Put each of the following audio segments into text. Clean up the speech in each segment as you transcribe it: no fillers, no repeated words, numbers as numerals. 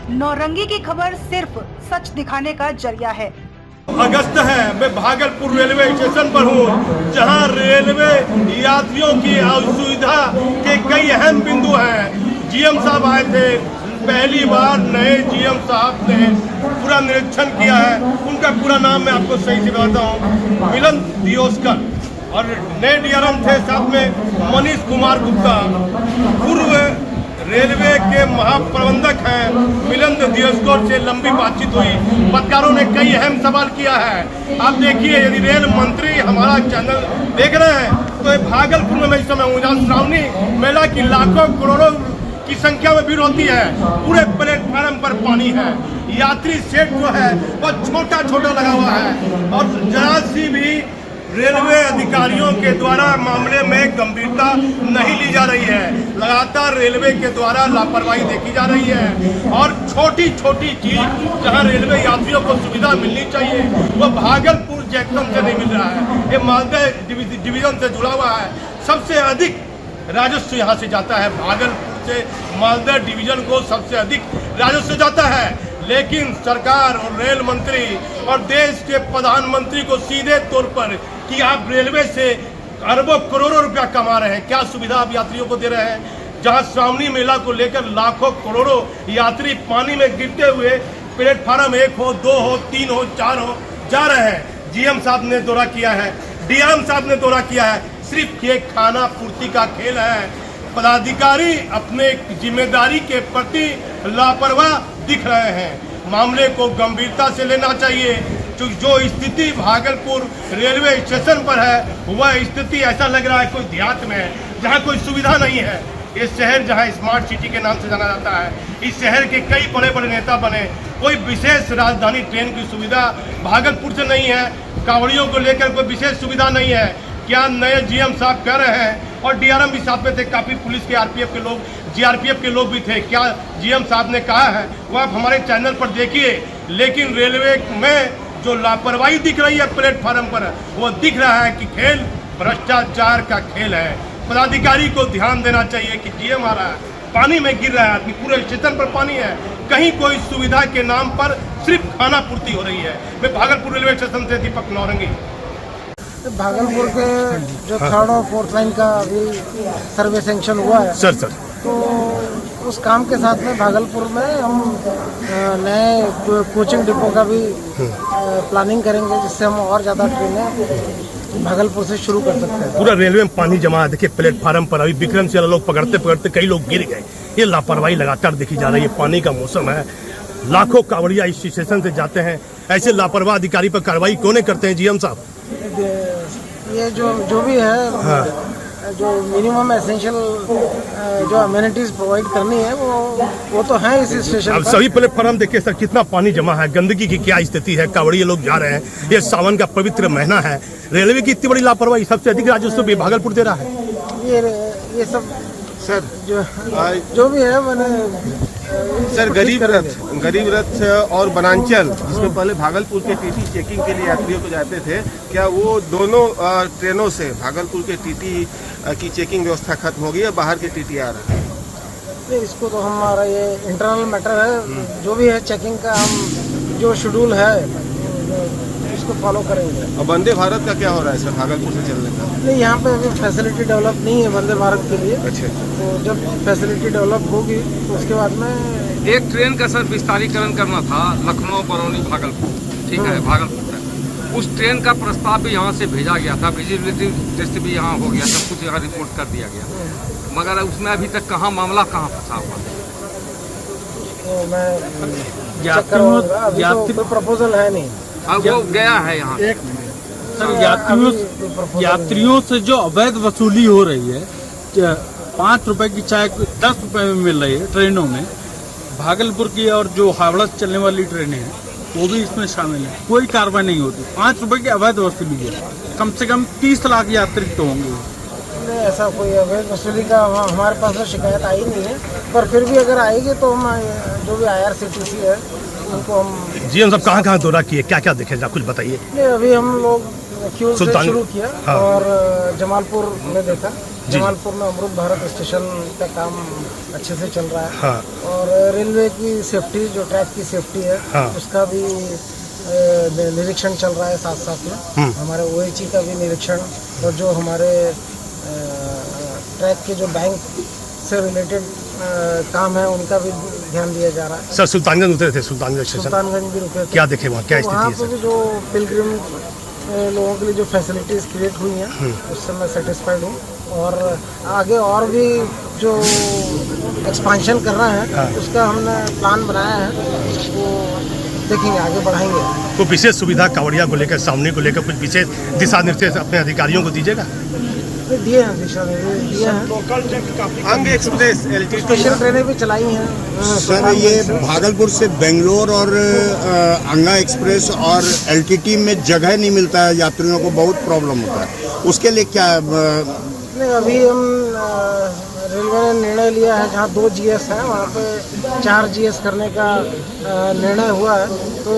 नौरंगी की खबर सिर्फ सच दिखाने का जरिया है। अगस्त है, मैं भागलपुर रेलवे स्टेशन पर हूँ, जहाँ रेलवे यात्रियों की असुविधा के कई अहम बिंदु हैं। जीएम साहब आए थे, पहली बार नए जीएम साहब ने पूरा निरीक्षण किया है। उनका पूरा नाम मैं आपको सही से बताता हूँ, मिलन दियोस्कर, और नए डीआरएम थे साथ में मनीष कुमार गुप्ता। पूर्व रेलवे के महाप्रबंधक हैं मिलन दियोस्कर से लंबी बातचीत हुई। पत्रकारों ने कई अहम सवाल किया है। आप देखिए, यदि रेल मंत्री हमारा चैनल देख रहे हैं तो भागलपुर में मैं इस समय हूँ, जहाँ श्रावणी मेला की लाखों करोड़ों की संख्या में भीड़ होती है। पूरे प्लेटफार्म पर पानी है, यात्री सेट जो है वो छोटा छोटा लगा हुआ है, और जरा सी भी रेलवे अधिकारियों के द्वारा मामले में गंभीरता नहीं ली जा रही है। लगातार रेलवे के द्वारा लापरवाही देखी जा रही है, और छोटी छोटी चीज जहां रेलवे यात्रियों को सुविधा मिलनी चाहिए वो भागलपुर जंक्शन से नहीं मिल रहा है। ये मालदह डिवीजन से जुड़ा हुआ है। सबसे अधिक राजस्व यहाँ से जाता है, भागलपुर से मालदह डिवीजन को सबसे अधिक राजस्व जाता है। लेकिन सरकार और रेल मंत्री और देश के प्रधानमंत्री को सीधे तौर पर कि आप रेलवे से अरबों करोड़ों रुपया कमा रहे हैं, क्या सुविधा आप यात्रियों को दे रहे हैं? जहां श्रावणी मेला को लेकर लाखों करोड़ों यात्री पानी में गिरते हुए प्लेटफार्म 1 हो, 2 हो, 3 हो, 4 हो जा रहे हैं। जीएम साहब ने दौरा किया है, डीएम साहब ने दौरा किया है। सिर्फ ये खाना पूर्ति का खेल है। पदाधिकारी अपने जिम्मेदारी के प्रति लापरवाह दिख रहे हैं। मामले को गंभीरता से लेना चाहिए। जो स्थिति भागलपुर रेलवे स्टेशन पर है वह स्थिति ऐसा लग रहा है कोई देहात में है, जहाँ कोई सुविधा नहीं है। ये शहर जहाँ स्मार्ट सिटी के नाम से जाना जाता है, इस शहर के कई बड़े बड़े नेता बने, कोई विशेष राजधानी ट्रेन की सुविधा भागलपुर से नहीं है। कांवड़ियों को लेकर कोई विशेष सुविधा नहीं है। क्या नए जीएम साहब कह रहे हैं, और डीआरएम भी साथ में थे, काफ़ी पुलिस के आरपीएफ के लोग, जीआरपीएफ के लोग भी थे। क्या जीएम साहब ने कहा है वो आप हमारे चैनल पर देखिए। लेकिन रेलवे में जो लापरवाही दिख रही है प्लेटफार्म पर, वो दिख रहा है कि खेल भ्रष्टाचार का खेल है। पदाधिकारी को ध्यान देना चाहिए कि जीएम आ रहा है, पानी में गिर रहा है आदमी, पूरे स्टेशन पर पानी है, कहीं कोई सुविधा के नाम पर सिर्फ खाना पूर्ति हो रही है। मैं भागलपुर रेलवे स्टेशन से दीपक नौरंगी। भागलपुर के जो 3rd और 4th लाइन का अभी सर्वे सेंक्शन हुआ है सर, तो उस काम के साथ में भागलपुर में हम नए कोचिंग डिपो का भी प्लानिंग करेंगे, जिससे हम और ज़्यादा ट्रेनें भागलपुर से शुरू कर सकते हैं। पूरा रेलवे में पानी जमा है। देखिए प्लेटफार्म पर अभी विक्रमशिला लोग पकड़ते पकड़ते कई लोग गिर गए। ये लापरवाही लगातार देखी जा रही है। पानी का मौसम है, लाखों कांवड़िया इस स्टेशन से जाते हैं। ऐसे लापरवाह अधिकारी पर कार्रवाई क्यों नहीं करते हैं जीएम साहब? ये जो भी है, हाँ, जो मिनिमम एसेंशियल जो अमेनिटीज प्रोवाइड करनी है वो तो है इस स्टेशन अब सभी प्लेटफार्म देखिए सर, कितना पानी जमा है, गंदगी की क्या स्थिति है। कांवड़िया लोग जा रहे हैं, ये सावन का पवित्र महीना है। रेलवे की इतनी बड़ी लापरवाही, सबसे अधिक राजस्व भी भागलपुर दे रहा है। ये सब सर जो भी है मैंने सर गरीब रथ और बनांचल, जिसमें पहले भागलपुर के टीटी चेकिंग के लिए यात्रियों को जाते थे, क्या वो दोनों ट्रेनों से भागलपुर के टीटी की चेकिंग व्यवस्था खत्म हो गई है? बाहर के टीटी आ रहे हैं? इसको तो हमारा ये इंटरनल मैटर है। जो भी है चेकिंग का, हम जो शेड्यूल है इसको फॉलो करेंगे। और वंदे भारत का क्या हो रहा है सर भागलपुर से चलने का? नहीं, यहाँ पे अभी फैसिलिटी डेवलप नहीं है वंदे भारत के लिए। अच्छा, तो जब फैसिलिटी डेवलप होगी तो उसके बाद में एक ट्रेन का सर विस्तारीकरण करना था, लखनऊ, बरौनी, भागलपुर, ठीक है, भागलपुर तक। उस ट्रेन का प्रस्ताव भी यहाँ से भेजा गया था, विजिबिलिटी टेस्ट भी यहाँ हो गया, सब कुछ यहाँ रिपोर्ट कर दिया गया, मगर उसमें अभी तक मामला कहाँ फंसा हुआ? तो मैं यात्री प्रपोजल है नहीं, अब वो गया है यहाँ। सर यात्रियों से जो अवैध वसूली हो रही है, 5 रुपए की चाय 10 रुपए में मिल रही है ट्रेनों में, भागलपुर की और जो हावड़ा से चलने वाली ट्रेनें हैं वो भी इसमें शामिल है। कोई कार्रवाई नहीं होती। 5 रुपए की अवैध वसूली है, कम से कम 30 लाख यात्री तो होंगे। ऐसा कोई अवैध वसूली का हमारे पास में शिकायत आई नहीं है, पर फिर भी अगर आएगी तो हम जो भी IRCTC है उनको हम। जीएम साहब कहाँ दौरा किए, क्या क्या देखे, कुछ बताइए। अभी हम लोग क्यू से शुरू किया, हाँ। और जमालपुर में देखा, जमालपुर में अमृत भारत स्टेशन का काम अच्छे से चल रहा है। हाँ। और रेलवे की सेफ्टी, जो ट्रैक की सेफ्टी है, हाँ। उसका भी निरीक्षण चल रहा है साथ साथ में। हमारे OHE का भी निरीक्षण, और जो हमारे ट्रैक के जो बैंक से रिलेटेड काम है उनका भी ध्यान दिया जा रहा है। सर सुल्तानगंज उतरे थे, सुल्तानगंज स्टेशन सुल्तानगंज भी रुके थे। क्या देखे वहाँ, क्या वहाँ स्थिति है पे भी जो पिलग्रिम लोगों के लिए जो फैसिलिटीज क्रिएट हुई हैं उससे मैं सेटिस्फाइड हूँ। और आगे और भी जो एक्सपांशन कर रहे हैं उसका हमने प्लान बनाया है, वो देखेंगे, आगे बढ़ाएंगे। तो विशेष सुविधा कांवड़िया को लेकर, सामने को लेकर कुछ विशेष दिशा निर्देश अपने अधिकारियों को दीजिएगा? दिए हैं, दिशा निर्देश दिए हैं। अंग एक्सप्रेस स्पेशल ट्रेनें भी चलाई हैं। सर ये भागलपुर से बेंगलोर और अंगा एक्सप्रेस और LTT में जगह नहीं मिलता है, यात्रियों को बहुत प्रॉब्लम होता है, उसके लिए क्या? नहीं, अभी हम रेलवे ने निर्णय लिया है, जहाँ 2 GS है वहाँ पे 4 GS करने का निर्णय हुआ है। तो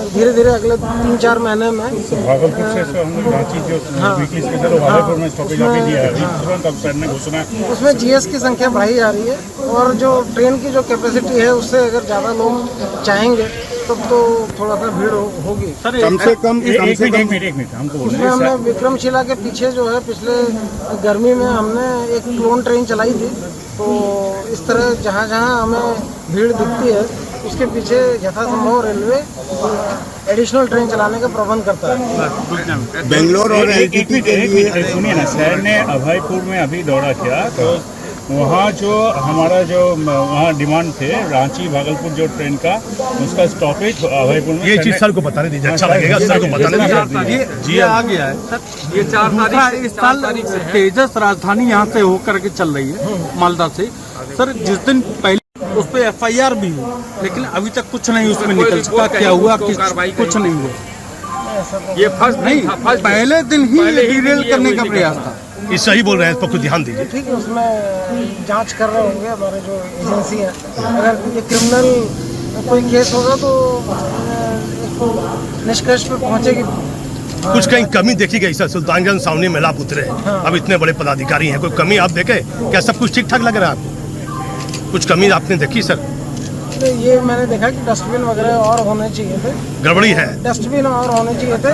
धीरे धीरे अगले 3-4 महीने में भागलपुर से हम रांची जो वीकली स्पेशल है भागलपुर में स्टॉपेज आगे दिया है, तुरंत अब सर ने घोषणा, उसमें GS की संख्या बढ़ाई जा रही है। और जो ट्रेन की जो कैपेसिटी है उससे अगर ज़्यादा लोग चाहेंगे तब तो थोड़ा सा भीड़ होगी। कम से कम एक मिनट हमको बोल उसमें रहे हमने हैं विक्रमशिला के पीछे जो है पिछले गर्मी में हमने एक क्लोन ट्रेन चलाई थी। तो इस तरह जहाँ जहाँ हमें भीड़ दिखती है उसके पीछे यथासंभव रेलवे एडिशनल ट्रेन चलाने का प्रबंध करता है। बेंगलोर और LTT के लिए सुनिए ना, सर ने अभयपुर में अभी दौरा किया तो वहाँ जो हमारा जो वहाँ डिमांड थे रांची भागलपुर जो ट्रेन का, उसका स्टॉपेज अभयपुर में, ये चीज सर को बताने दीजिए, अच्छा लगेगा सर को बताने दीजिए। ये आ गया है सर, ये 4 तारीख इस साल तेजस राजधानी यहाँ से होकर के चल रही है मालदा से। सर जिस दिन पहले उस पर FIR भी हुई, लेकिन अभी तक कुछ नहीं उसमें निकल सका, क्या हुआ कुछ नहीं हुआ। ये फर्स्ट नहीं, पहले दिन ही डिरेल करने का प्रयास था। ये सही बोल रहे हैं, इस पर कुछ ध्यान दीजिए। ठीक है, उसमें जांच कर रहे होंगे हमारे जो एजेंसी है। अगर ये क्रिमिनल कोई केस होगा तो निष्कर्ष पे पहुंचेगी। कुछ कहीं कमी देखी गई सर? सुल्तानगंज सामने में लाभ उतरे हैं, अब इतने बड़े पदाधिकारी हैं, कोई कमी आप देखे क्या? सब कुछ ठीक ठाक लग रहा है आपको? कुछ कमी आपने देखी सर? ये मैंने देखा कि डस्टबिन वगैरह और होने चाहिए थे, गड़बड़ी है, डस्टबिन और होने चाहिए थे।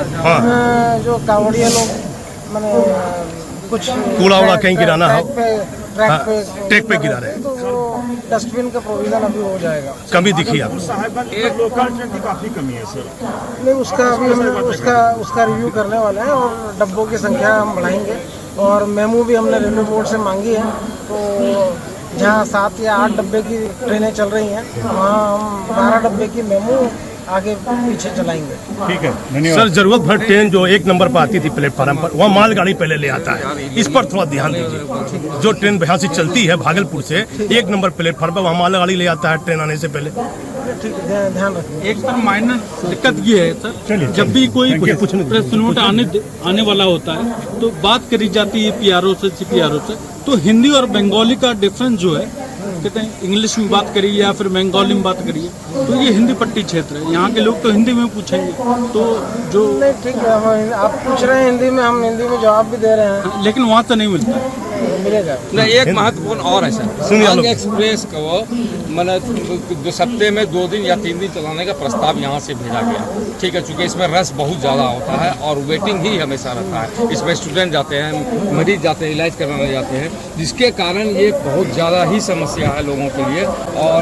जो कांवड़िया लोग मैंने कुछ कूड़ा वूड़ा कहीं गिराना हो, ट्रैक पे गिरा रहे हैं, तो वो डस्टबिन का प्रोविजन अभी हो जाएगा। कमी दिखी आपको? लोकल ट्रेन की काफी कमी है सर। नहीं, उसका अभी हम उसका रिव्यू करने वाले हैं और डब्बों की संख्या हम बढ़ाएंगे। और मेमू भी हमने रेलवे बोर्ड से मांगी है, तो जहाँ 7 या 8 डब्बे की ट्रेनें चल रही हैं वहाँ हम 12 डब्बे की मेमू आगे पीछे चलाएंगे। ठीक है, धन्यवाद सर। जरूरत भर ट्रेन जो 1 नंबर पर आती थी प्लेटफार्म पर, वहाँ मालगाड़ी पहले ले आता है, इस पर थोड़ा ध्यान दीजिए। जो ट्रेन यहाँ से चलती है भागलपुर से 1 नंबर प्लेटफार्म पर, वहाँ मालगाड़ी ले आता है ट्रेन आने से पहले। ठीक है, ध्यान रखिए। एक सर माइनर दिक्कत ये है सर, जब भी कोई प्रेस नोट आने वाला होता है तो बात करी जाती है PRO से, CPRO से, तो हिंदी और बंगाली का डिफरेंस जो है, कहते हैं इंग्लिश में बात करिए या फिर बंगाली में बात करिए, तो ये हिंदी पट्टी क्षेत्र है, यहाँ के लोग तो हिंदी में पूछेंगे। तो जो नहीं, ठीक है, आप पूछ रहे हैं हिंदी में, हम हिंदी में जवाब भी दे रहे हैं, लेकिन वहाँ से नहीं मिलता है। मिलेगा। नहीं, एक महत्वपूर्ण और है सर, अंग एक्सप्रेस को मैंने 2 सप्ताह में 2 दिन या 3 दिन चलाने का प्रस्ताव यहाँ से भेजा गया। ठीक है, चूँकि इसमें रस बहुत ज़्यादा होता है और वेटिंग ही हमेशा रहता है। इसमें स्टूडेंट जाते हैं, मरीज जाते हैं, इलाज कराने जाते हैं, जिसके कारण ये बहुत ज़्यादा ही समस्या है लोगों के लिए। और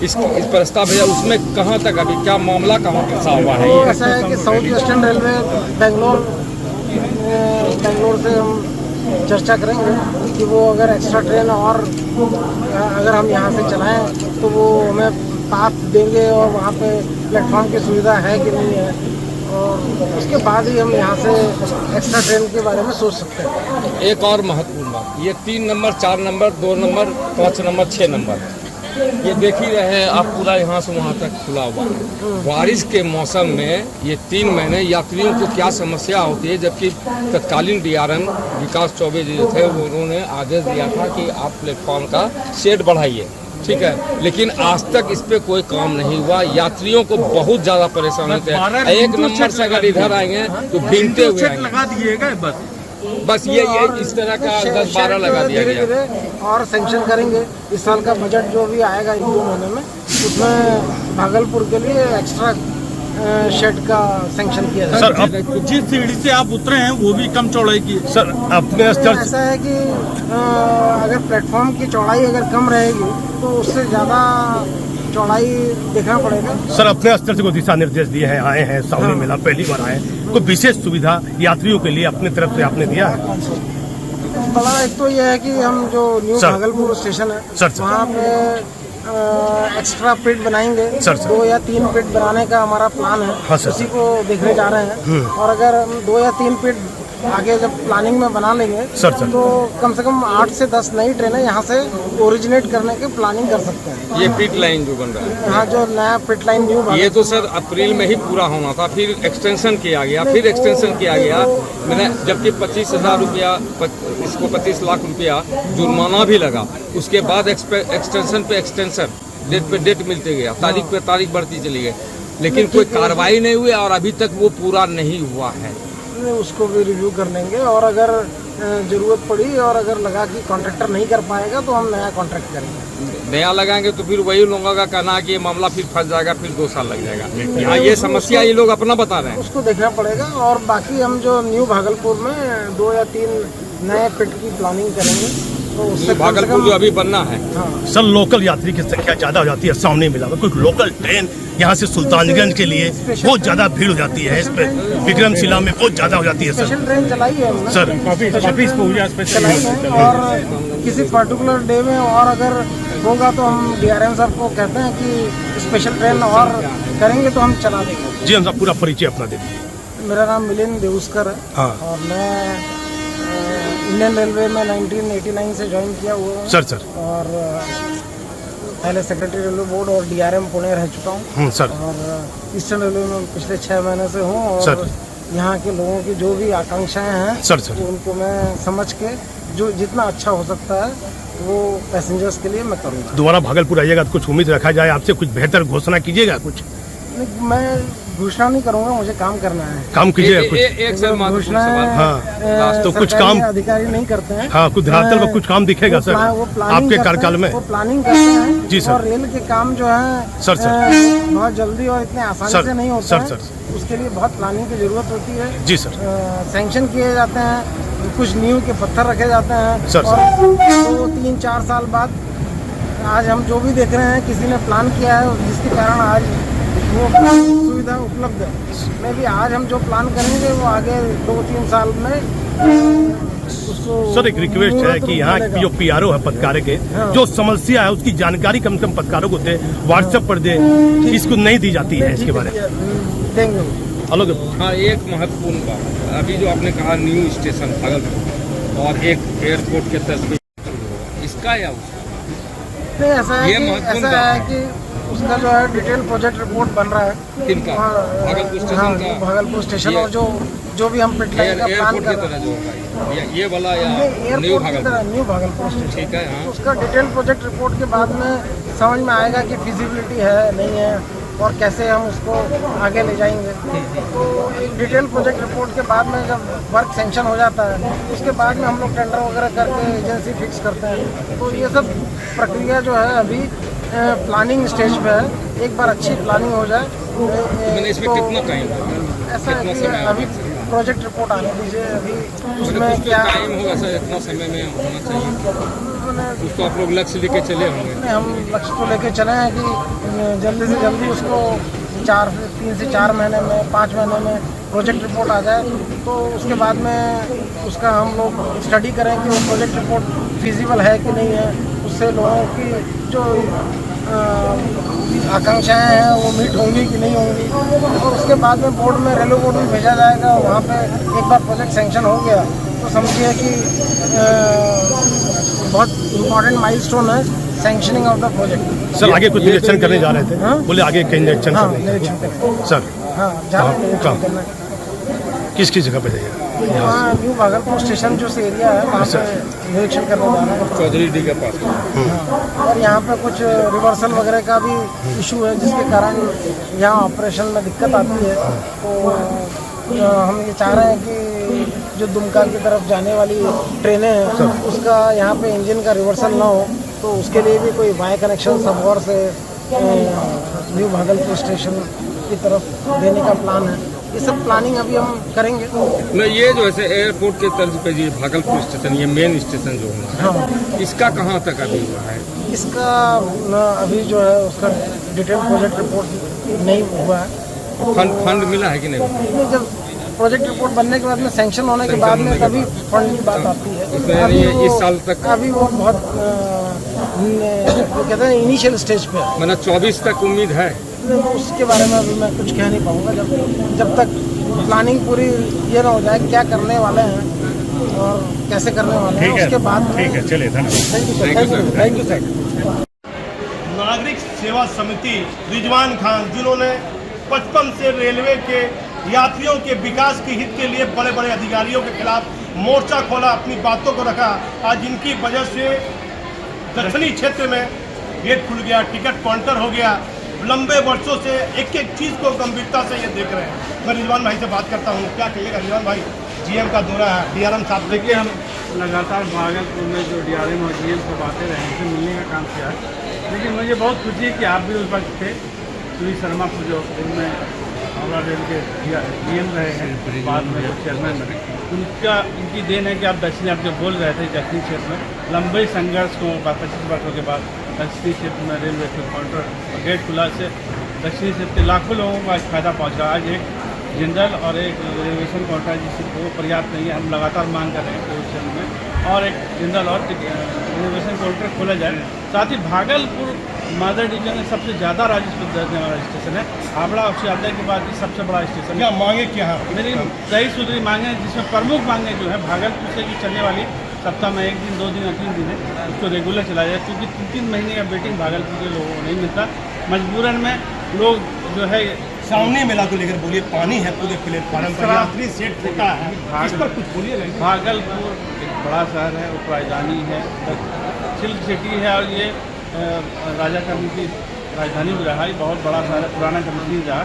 इस प्रस्ताव भेजा, उसमें कहाँ तक अभी क्या मामला कहाँ फंसा हुआ है? ऐसा है कि साउथ वेस्टर्न रेलवे बेंगलोर से हम चर्चा करेंगे कि वो अगर एक्स्ट्रा ट्रेन और अगर हम यहाँ से चलाएं तो वो हमें पाथ देंगे और वहाँ पे प्लेटफॉर्म की सुविधा है कि नहीं है, और उसके बाद ही हम यहाँ से एक्स्ट्रा ट्रेन के बारे में सोच सकते हैं। एक और महत्वपूर्ण बात, ये 3 number, 4 number, 2 number, 5 number, 6 number, ये देख ही रहे हैं आप, पूरा यहाँ से वहाँ तक खुला हुआ है। बारिश के मौसम में ये 3 महीने यात्रियों को क्या समस्या होती है, जबकि तत्कालीन DRM विकास चौबे जी थे, उन्होंने आदेश दिया था कि आप प्लेटफॉर्म का शेड बढ़ाइए। ठीक है, लेकिन आज तक इस पे कोई काम नहीं हुआ। यात्रियों को बहुत ज़्यादा परेशानी होते हैं। 1 नंबर से अगर इधर आएंगे तो भीगते हुए लगा दिएगा बस, बस ये इस तरह का 10-12 लगा दिया गया। धीरे और सेंक्शन करेंगे। इस साल का बजट जो भी आएगा 1-2 महीने में, उसमें भागलपुर के लिए एक्स्ट्रा शेड का सेंक्शन किया जाएगा। सर अब जिस सीढ़ी से आप उतरे हैं वो भी कम चौड़ाई की है। सर अपने स्तर ऐसा है कि अगर प्लेटफॉर्म की चौड़ाई अगर कम रहेगी तो उससे ज़्यादा चौड़ाई देखना पड़ेगा। सर अपने स्तर से कोई दिशा निर्देश दिए हैं, आए हैं सावनी मेला पहली बार आए, कोई विशेष सुविधा यात्रियों के लिए अपने तरफ से आपने दिया है? बड़ा एक तो यह है कि हम जो न्यू सर। भागलपुर स्टेशन है सर, सर। वहाँ पे एक्स्ट्रा पिट बनाएंगे। Sir, sir. 2 या 3 पिट बनाने का हमारा प्लान है। हाँ, सर। उसी को देखने जा रहे हैं। और अगर हम 2 या 3 पिट आगे जब प्लानिंग में बना लेंगे सर, सर। तो कम से कम 8 से 10 नई ट्रेनें यहाँ से ओरिजिनेट करने की प्लानिंग कर सकते हैं। ये पिट लाइन जो बन रहा है, यहाँ जो नया पिट लाइन न्यू ये तो सर अप्रैल में ही पूरा होना था, फिर एक्सटेंशन किया गया, फिर एक्सटेंशन किया गया। मैंने जबकि 25,000 रुपया, इसको 25 लाख रुपया जुर्माना भी लगा। उसके बाद एक्सटेंशन पे एक्सटेंशन, डेट पे डेट मिलते गया, तारीख पे तारीख बढ़ती चली गई, लेकिन कोई कार्रवाई नहीं हुई और अभी तक वो पूरा नहीं हुआ है। उसको भी रिव्यू कर लेंगे और अगर ज़रूरत पड़ी और अगर लगा कि कॉन्ट्रैक्टर नहीं कर पाएगा तो हम नया कॉन्ट्रैक्ट करेंगे। नया लगाएंगे तो फिर वही लोगों का कहना है कि ये मामला फिर फंस जाएगा, फिर 2 साल लग जाएगा। यहाँ ये समस्या ये लोग अपना बता रहे हैं। उसको देखना पड़ेगा। और बाकी हम जो न्यू भागलपुर में 2 या 3 नए पिट की प्लानिंग करेंगे तो उससे भागलपुर जो अभी बनना है, सर लोकल यात्री की संख्या ज्यादा हो जाती है सावनी मेला में, कुछ लोकल ट्रेन यहाँ से सुल्तानगंज के लिए बहुत ज्यादा भीड़ हो जाती है, इस पे विक्रमशिला में बहुत ज्यादा हो जाती है सर। स्पेशल ट्रेन चलाई है हमने। सर चलाई है और किसी पर्टिकुलर डे में और अगर होगा तो हम DRM साहब को कहते हैं कि स्पेशल ट्रेन और करेंगे तो हम चला देंगे। जी हम सब पूरा परिचय अपना दे दीजिए। मेरा नाम मिलिंद देउस्कर है। हाँ। और मैं इंडियन रेलवे में 1989 से ज्वाइन किया हुआ हूँ। Sir sir. और पहले सेक्रेटरी रेलवे बोर्ड और DRM पुणे रह चुका हूँ। सर। और ईस्टर्न रेलवे में पिछले 6 महीने से हूँ। और सर। यहाँ के लोगों की जो भी आकांक्षाएं हैं सर, सर। उनको मैं समझ के जो जितना अच्छा हो सकता है वो पैसेंजर्स के लिए मैं करूँगा। दोबारा भागलपुर आइएगा तो कुछ उम्मीद रखा जाए आपसे, कुछ बेहतर घोषणा कीजिएगा कुछ? नहीं, मैं घोषणा नहीं करूँगा, मुझे काम करना है। काम कीजिएगा कुछ? एक सर महत्वपूर्ण सवाल। हाँ तो कुछ काम अधिकारी नहीं करते हैं। हाँ कुछ धरातल पर कुछ काम दिखेगा सर आपके कार्यकाल में? वो प्लानिंग करते हैं। जी सर। और रेल के काम जो है सर, सर। बहुत जल्दी और इतने आसानी सर, से नहीं होता सर, है। सर। उसके लिए बहुत प्लानिंग की जरूरत होती है। जी सर। सैंक्शन किए जाते हैं, कुछ नींव के पत्थर रखे जाते हैं। सर, और 2, 3, 4 साल बाद आज हम जो भी देख रहे हैं किसी ने प्लान किया है जिसके कारण आज वो सुविधा उपलब्ध है। मैं भी आज हम जो प्लान करेंगे वो आगे 2-3 साल में उसको। सर एक रिक्वेस्ट है कि यहाँ जो PRO है पत्रकारों के, जो समस्या है उसकी जानकारी कम से कम पत्रकारों को दे, व्हाट्सएप पर दे, इसको नहीं दी जाती है इसके बारे में देंगे अलग। हाँ एक महत्वपूर्ण बात, अभी जो आपने कहा न्यू स्टेशन भागलपुर और एक एयरपोर्ट के तर्ज पे इसका या उसका? नहीं, ऐसा है ये कि महत्वपूर्ण ऐसा है बात कि उसका जो है डिटेल प्रोजेक्ट रिपोर्ट बन रहा है। किनका? भागलपुर स्टेशन हाँ, का? भागलपुर स्टेशन और जो भी हम पिट लाइन का प्लान एयरपोर्ट कर की रहे तरह हैं। जो होगा ये वाला या न्यू एयरपोर्ट की भागलपुर? तरह न्यू भागलपुर स्टेशन। ठीक है। हाँ उसका डिटेल प्रोजेक्ट रिपोर्ट के बाद में समझ में आएगा कि फिजिबिलिटी है नहीं है और कैसे हम उसको आगे ले जाएंगे। तो एक डिटेल प्रोजेक्ट रिपोर्ट के बाद में जब वर्क सेंक्शन हो जाता है उसके बाद में हम लोग टेंडर वगैरह करके एजेंसी फिक्स करते हैं। तो ये सब प्रक्रिया जो है अभी प्लानिंग स्टेज पे है। एक बार अच्छी प्लानिंग हो जाए मैंने इसमें तो कितना टाइम होगा? ऐसा है कितना कि समय अभी प्रोजेक्ट रिपोर्ट आने दीजिए। अभी मतलब उसमें कुछ तो क्या टाइम होगा सर, इतना समय में होना चाहिए। कुछ तो आप लोग लक्ष्य लेके चले होंगे। हम लक्ष्य तो लेके चले हैं कि जल्दी से जल्दी उसको 3 से 4 महीने में 5 महीने में प्रोजेक्ट रिपोर्ट आ जाए। तो उसके बाद में उसका हम लोग स्टडी करें कि वो प्रोजेक्ट रिपोर्ट फिजिबल है कि नहीं है, उससे लोगों की जो आकांक्षाएं हैं वो मीट होंगी कि नहीं होंगी। और उसके बाद में बोर्ड में रेलवे बोर्ड में भेजा जाएगा। वहाँ पे एक बार प्रोजेक्ट सैंक्शन हो गया तो समझिए कि बहुत इम्पोर्टेंट माइलस्टोन है sanctioning of the project. Sir आगे कुछ निरीक्षण करने जा रहे थे? हाँ? बोले आगे कहीं निरीक्षण हाँ, करने? निरीक्षण करें। सर हाँ, जा रहे हैं कहाँ? निरीक्षण करना। किस जगह पे जाइएगा? हाँ, न्यू भागलपुर स्टेशन जो से एरिया है वहाँ पे निरीक्षण करने जा रहे हैं। चौधरी डी के पास। हाँ, और यहाँ पे कुछ रिवर्सल वगैरह का भी इशू है जिसके कारण यहाँ ऑपरेशन में दिक्कत आती है। तो हम ये चाह रहे हैं कि जो दुमका की तरफ जाने वाली ट्रेनें हैं उसका यहाँ पे इंजन का रिवर्सल ना हो, तो उसके लिए भी कोई वाई कनेक्शन सबौर से न्यू भागलपुर स्टेशन की तरफ देने का प्लान है। ये सब प्लानिंग अभी हम करेंगे। नहीं, ये जो है एयरपोर्ट के तर्ज पे ये भागलपुर स्टेशन, ये मेन स्टेशन जो होना है, हाँ, इसका कहाँ तक अभी हुआ है? इसका अभी जो है उसका डिटेल प्रोजेक्ट रिपोर्ट नहीं हुआ है। फंड मिला है कि नहीं? नहीं, जब प्रोजेक्ट रिपोर्ट बनने के बाद में सैंक्शन होने के बाद में तभी फंड की बात आती है। इसमें अभी ये वो- इस साल तक अभी वो बहुत वो कहते हैं इनिशियल स्टेज पे है। मतलब 24 तक उम्मीद है। उसके बारे में अभी मैं कुछ कह नहीं पाऊँगा जब तक प्लानिंग पूरी ये ना हो जाए क्या करने वाले हैं और कैसे करने वाले हैं, ठीक है, उसके बाद ठीक है, चलिए धन्यवाद। Thank you sir. नागरिक सेवा समिति रिजवान खान, जिन्होंने 55 से रेलवे के यात्रियों के विकास के हित के लिए बड़े बड़े अधिकारियों के खिलाफ मोर्चा खोला, अपनी बातों को रखा। आज इनकी वजह से दक्षिणी क्षेत्र में गेट खुल गया, टिकट काउंटर हो गया। लंबे वर्षों से एक एक चीज़ को गंभीरता से ये देख रहे हैं। मैं रिजवान भाई से बात करता हूँ, क्या कहिएगा रिजवान भाई? जीएम का दौरा है, डीआरएम साहब देखिए, हम लगातार भागलपुर में जो डीआरएम और जीएम से बातें रहे उनसे मिलने का काम किया है, लेकिन मुझे बहुत खुशी है कि आप भी उस वक्त थे। सुनील शर्मा को जो उनमें हावड़ा रेल के जीएम रहे हैं, बाद में जो चेयरमैन बने, उनकी देन है कि आप दक्षिणी, आप जो बोल रहे थे दक्षिणी क्षेत्र में लंबे संघर्ष को 25 वर्षों के बाद दक्षिणी क्षेत्र में रेलवे के काउंटर और गेट खुला से दक्षिणी क्षेत्र के लाखों लोगों को आज फायदा पहुँचा। आज एक जनरल और एक रिजर्वेशन काउंटर जिसको पर्याप्त नहीं है, हम लगातार मांग कर रहे हैं कि उस क्षेत्र में और एक जनरल और रिजर्वेशन काउंटर खोला जाए। साथ ही भागलपुर मदर डिवीजन में सबसे ज़्यादा राजस्व देने वाला स्टेशन है। हावड़ा और सियालदह के बाद ये सबसे बड़ा स्टेशन है। क्या मांगे क्या है? मेरी कई सूत्री मांगे हैं, जिसमें प्रमुख मांगे जो है भागलपुर से जो चलने वाली सप्ताह में 1 दिन 2 दिन या 3 दिन है, उसको रेगुलर चलाया जाए, क्योंकि 3-3 महीने का वेटिंग भागलपुर के लोगों को नहीं मिलता। मजबूरन में लोग जो है सावनी मेला को लेकर बोलिए, पानी है पूरे प्लेटफार्म पर, यात्री सेट छोटा है, इस पर कुछ बोलिए। भागलपुर एक बड़ा शहर है, उप राजधानी है, सिल्क सिटी है और ये राजा कमी की राजधानी भी रहा। ये बहुत बड़ा शहर है, पुराना कमी रहा।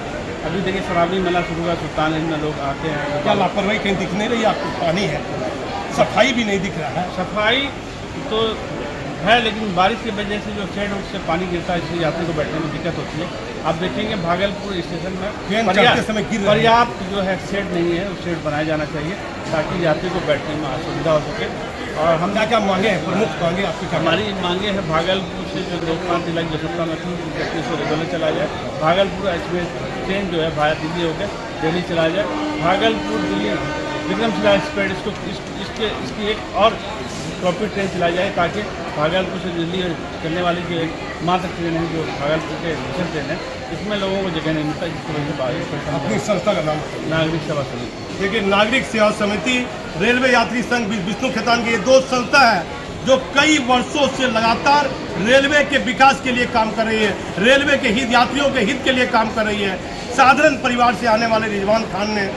अभी देखिए श्रावणी मेला शुरू हुआ, सुल्तानगंज में लोग आते हैं। क्या लापरवाही कहीं दिख नहीं रही आपको? पानी है, सफाई भी नहीं दिख रहा है। सफाई तो है, लेकिन बारिश की वजह से जो शेड उससे पानी गिरता है, इसलिए यात्री को बैठने में दिक्कत होती है। आप देखेंगे भागलपुर स्टेशन ट्रेन में चढ़ते समय गिर रही है। पर्याप्त जो है शेड नहीं है, उस शेड बनाया जाना चाहिए ताकि यात्री को बैठने में असुविधा हो सके। और हम क्या क्या मांगे हैं, प्रमुख मांगे आपकी? हमारी मांगे हैं भागलपुर से जो लोकमान्य तिलक जो सप्ताह में 3 रेगुलर चला जाए। भागलपुर एक्सप्रेस ट्रेन जो है भाया दिल्ली होकर दिल्ली चला जाए। भागलपुर दिल्ली विक्रमशिला एक्सप्रेस इसकी एक और प्रॉफिट ट्रेन चलाई जाए, ताकि भागलपुर से दिल्ली चलने वाली जो एक मात्र ट्रेन है जो भागलपुर के स्पेशल ट्रेन है, इसमें लोगों को जगह नहीं मिलता, जिसकी वजह से बाहर। अपनी संस्था का नाम? नागरिक सेवा समिति। देखिए, नागरिक सेवा समिति, रेलवे यात्री संघ विष्णु खेतान की ये 2 संस्था है जो कई वर्षों से लगातार रेलवे के विकास के लिए काम कर रही है, रेलवे के हित, यात्रियों के हित के लिए काम कर रही है। साधारण परिवार से आने वाले रिजवान खान ने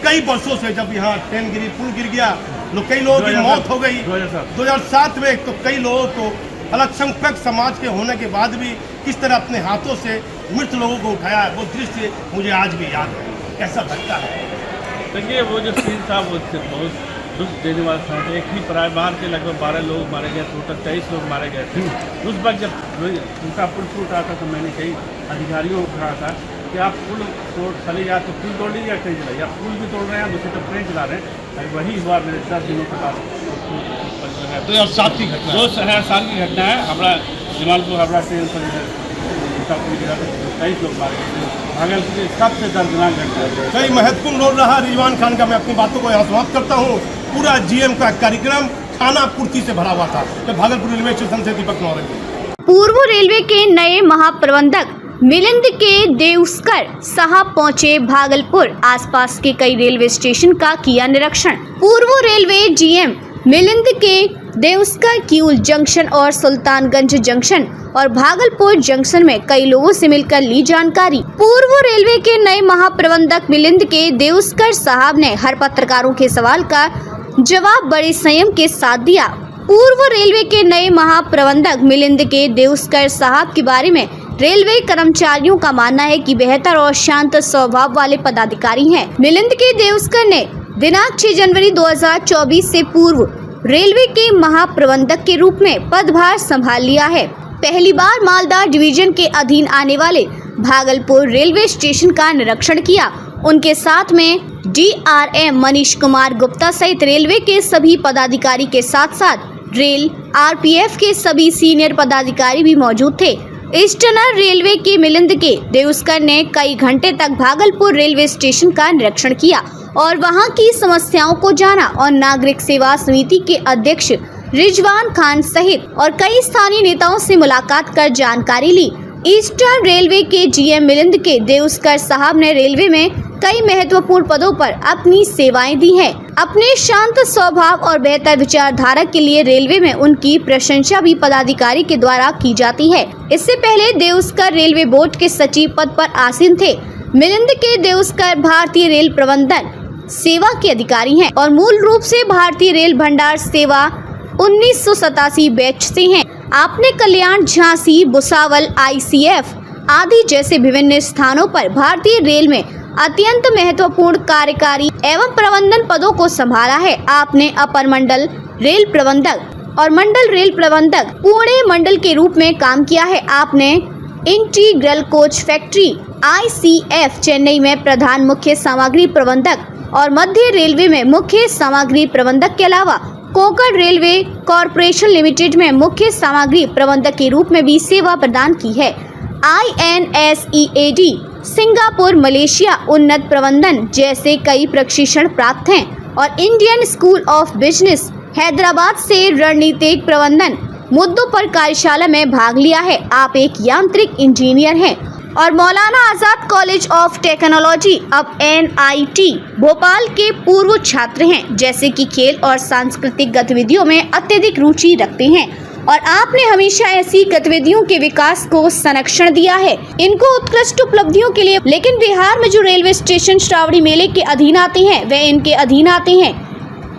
कई वर्षों से, जब यहाँ ट्रेन गिरी, पुल गिर गया, कई लोगों की मौत हो गई 2007 में, तो कई लोगों को अल्पसंख्यक समाज के होने के बाद भी किस तरह अपने हाथों से मृत लोगों को उठाया है, वो दृश्य मुझे आज भी याद है। कैसा लगता है? देखिए, वो जो सीन था वो बहुत दुख देने वाला था। एक ही परिवार के लगभग 12 लोग मारे गए, टोटल 23 लोग मारे गए थे। उस वक्त जब उनका पुल टूट रहा था तो मैंने कई अधिकारियों को कहा था कि आप पुल तोड़ चले या तो पुल तोड़ लीजिए या ट्रेन चलाइए। आप पुल भी तोड़ रहे हैं, दूसरी तरफ ट्रेन चला रहे हैं। वही हुआ मेरे 10 दिनों के बाद। 2007 की घटना, 2007 की घटना है। हावड़ा जमालपुर हावड़ा ट्रेन पर पुल गिरा था, 23 लोग मारे गए। भागलपुर की सबसे दर्दनाक घटना है। कई महत्वपूर्ण रोल रहा रिजवान खान का। मैं अपनी बातों को यहाँ समाप्त करता हूँ। पूरा जीएम का कार्यक्रम खाना पूर्ति से भरा हुआ था। तो भागलपुर रेलवे स्टेशन से दीपक नौरे। पूर्व रेलवे के नए महाप्रबंधक मिलिंद के देउस्कर साहब पहुंचे भागलपुर। आसपास के कई रेलवे स्टेशन का किया निरीक्षण। पूर्व रेलवे जीएम मिलिंद के देउस्कर किऊल जंक्शन और सुल्तानगंज जंक्शन और भागलपुर जंक्शन में कई लोगों से मिलकर ली जानकारी। पूर्व रेलवे के नए महाप्रबंधक मिलिंद के देउस्कर साहब ने हर पत्रकारों के सवाल का जवाब बड़े संयम के साथ दिया। पूर्व रेलवे के नए महाप्रबंधक मिलिंद के देउस्कर साहब के बारे में रेलवे कर्मचारियों का मानना है कि बेहतर और शांत स्वभाव वाले पदाधिकारी हैं। मिलिंद के देउस्कर ने दिनांक 6 जनवरी 2024 से पूर्व रेलवे के महाप्रबंधक के रूप में पदभार संभाल लिया है। पहली बार मालदा डिवीजन के अधीन आने वाले भागलपुर रेलवे स्टेशन का निरीक्षण किया। उनके साथ में DRM मनीष कुमार गुप्ता सहित रेलवे के सभी पदाधिकारी के साथ साथ रेल RPF के सभी सीनियर पदाधिकारी भी मौजूद थे। ईस्टर्न रेलवे के मिलिंद के देउस्कर ने कई घंटे तक भागलपुर रेलवे स्टेशन का निरीक्षण किया और वहां की समस्याओं को जाना और नागरिक सेवा समिति के अध्यक्ष रिजवान खान सहित और कई स्थानीय नेताओं से मुलाकात कर जानकारी ली। ईस्टर्न रेलवे के GM मिलिंद के देउस्कर साहब ने रेलवे में कई महत्वपूर्ण पदों पर अपनी सेवाएं दी हैं। अपने शांत स्वभाव और बेहतर विचारधारा के लिए रेलवे में उनकी प्रशंसा भी पदाधिकारी के द्वारा की जाती है। इससे पहले देउस्कर रेलवे बोर्ड के सचिव पद पर आसीन थे। मिलिंद के देउस्कर भारतीय रेल प्रबंधन सेवा के अधिकारी हैं और मूल रूप से भारतीय रेल भंडार सेवा 1987 बैच से हैं। आपने कल्याण, झांसी, भुसावल, ICF आदि जैसे विभिन्न स्थानों पर भारतीय रेल में अत्यंत महत्वपूर्ण कार्यकारी एवं प्रबंधन पदों को संभाला है। आपने अपर मंडल रेल प्रबंधक और मंडल रेल प्रबंधक पुणे मंडल के रूप में काम किया है। आपने integral coach factory ICF Chennai में प्रधान मुख्य सामग्री प्रबंधक और मध्य रेलवे में मुख्य सामग्री प्रबंधक के अलावा कोंकण रेलवे कॉरपोरेशन लिमिटेड में मुख्य सामग्री प्रबंधक के रूप में भी सेवा प्रदान की है। INSEAD सिंगापुर, मलेशिया उन्नत प्रबंधन जैसे कई प्रशिक्षण प्राप्त हैं और Indian school of business Hyderabad से रणनीतिक प्रबंधन मुद्दों पर कार्यशाला में भाग लिया है। आप एक यांत्रिक इंजीनियर हैं और Maulana Azad college of technology अब NIT भोपाल के पूर्व छात्र हैं। जैसे कि खेल और सांस्कृतिक गतिविधियों में अत्यधिक रुचि रखते हैं और आपने हमेशा ऐसी गतिविधियों के विकास को संरक्षण दिया है। इनको उत्कृष्ट उपलब्धियों के लिए लेकिन बिहार में जो रेलवे स्टेशन श्रावणी मेले के अधीन आते हैं वे इनके अधीन आते हैं।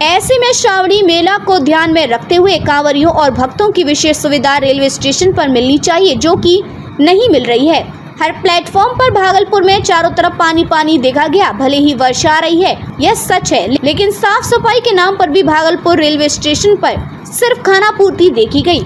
ऐसे में श्रावणी मेला को ध्यान में रखते हुए कांवरियों और भक्तों की विशेष सुविधा रेलवे स्टेशन पर मिलनी चाहिए, जो कि नहीं मिल रही है। हर प्लेटफॉर्म पर भागलपुर में चारों तरफ पानी पानी देखा गया। भले ही वर्षा आ रही है, यह सच है, लेकिन साफ सफाई के नाम पर भी भागलपुर रेलवे स्टेशन पर सिर्फ खाना पूर्ति देखी गई।